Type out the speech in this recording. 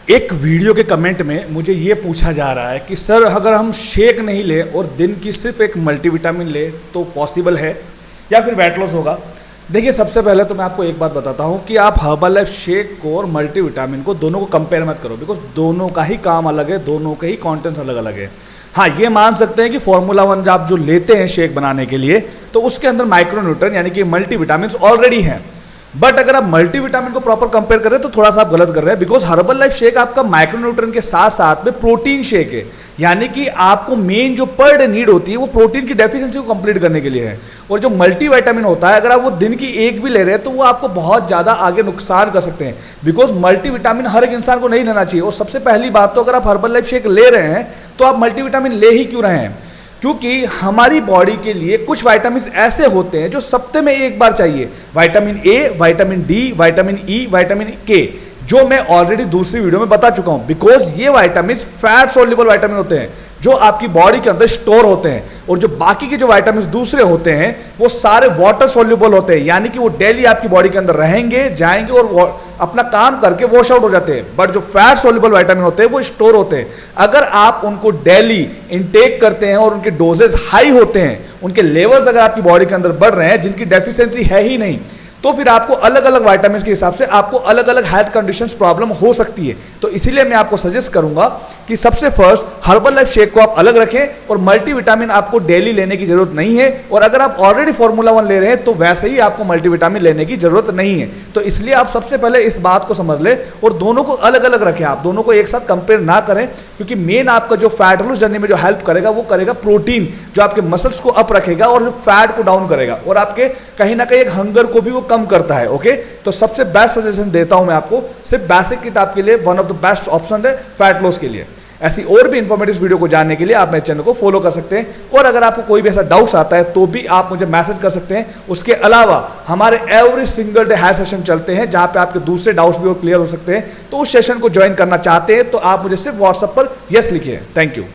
एक वीडियो के कमेंट में मुझे ये पूछा जा रहा है कि सर अगर हम शेक नहीं लें और दिन की सिर्फ एक मल्टीविटामिन ले तो पॉसिबल है या फिर वेट लॉस होगा। देखिए, सबसे पहले तो मैं आपको एक बात बताता हूँ कि आप हर्बल लाइफ शेक को और मल्टीविटामिन को दोनों को कंपेयर मत करो, बिकॉज दोनों का ही काम अलग है, दोनों के ही कंटेंट्स अलग अलग है। हाँ, ये मान सकते हैं कि फार्मूला 1 आप जो लेते हैं शेक बनाने के लिए तो उसके अंदर माइक्रोन्यूट्रन यानी कि मल्टीविटामिन ऑलरेडी हैं। बट अगर आप मल्टीविटामिन को प्रॉपर कंपेयर करें तो थोड़ा सा आप गलत कर रहे हैं, बिकॉज हर्बल लाइफ शेक आपका माइक्रोन्यूट्रिएंट के साथ साथ में प्रोटीन शेक है, यानी कि आपको मेन जो पर डे नीड होती है वो प्रोटीन की डेफिशिएंसी को कंप्लीट करने के लिए है। और जो मल्टीविटामिन होता है, अगर आप वो दिन की एक भी ले रहे हैं तो वो आपको बहुत ज़्यादा आगे नुकसान कर सकते हैं, बिकॉज मल्टीविटामिन हर एक इंसान को नहीं लेना चाहिए। और सबसे पहली बात तो अगर आप हर्बल लाइफ शेक ले रहे हैं तो आप मल्टीविटामिन ले ही क्यों रहे हैं, क्योंकि हमारी बॉडी के लिए कुछ विटामिन ऐसे होते हैं जो सप्ताह में एक बार चाहिए। Vitamin A, vitamin D, vitamin E, vitamin के, जो मैं ऑलरेडी दूसरी वीडियो में बता चुका हूं। बिकॉज ये विटामिन फैट सोल्यूबल विटामिन होते हैं जो आपकी बॉडी के अंदर स्टोर होते हैं, और जो बाकी के जो विटामिन दूसरे होते हैं वो सारे वाटर सोल्यूबल होते हैं, यानी कि वो डेली आपकी बॉडी के अंदर रहेंगे, जाएंगे और अपना काम करके वॉश आउट हो जाते हैं। बट जो फैट सोल्यूबल विटामिन होते हैं वो स्टोर होते हैं। अगर आप उनको डेली इनटेक करते हैं और उनके डोजेज हाई होते हैं, उनके लेवल्स अगर आपकी बॉडी के अंदर बढ़ रहे हैं जिनकी डेफिशिएंसी है ही नहीं, तो फिर आपको अलग अलग विटामिन के हिसाब से आपको अलग अलग हेल्थ कंडीशंस प्रॉब्लम हो सकती है। तो इसीलिए मैं आपको सजेस्ट करूंगा कि सबसे फर्स्ट हर्बल लाइफ शेक को आप अलग रखें और मल्टीविटामिन आपको डेली लेने की जरूरत नहीं है। और अगर आप ऑलरेडी फार्मूला 1 ले रहे हैं तो वैसे ही आपको मल्टीविटामिन लेने की जरूरत नहीं है। तो इसलिए आप सबसे पहले इस बात को समझ लें और दोनों को अलग अलग रखें, आप दोनों को एक साथ कंपेयर ना करें, क्योंकि मेन आपका जो फैट लॉस जर्नी में जो हेल्प करेगा वो करेगा प्रोटीन, जो आपके मसल्स को अप रखेगा और फैट को डाउन करेगा और आपके कहीं ना कहीं एक हंगर को भी वो कम करता है। ओके, तो सबसे बेस्ट सजेशन देता हूं मैं आपको, सिर्फ बेसिक किट आपके लिए one of the best option है फैट लॉस के लिए। ऐसी और भी इंफॉर्मेटिव वीडियो को जानने के लिए आप मेरे चैनल को फॉलो कर सकते हैं, और अगर आपको कोई भी ऐसा डाउट्स आता है तो भी आप मुझे मैसेज कर सकते हैं। उसके अलावा हमारे every single day higher session चलते हैं जहां पे आपके दूसरे डाउट्स भी क्लियर हो सकते हैं। तो उस सेशन को ज्वाइन करना चाहते हैं तो आप मुझे सिर्फ व्हाट्सएप पर यस लिखिए। Thank you.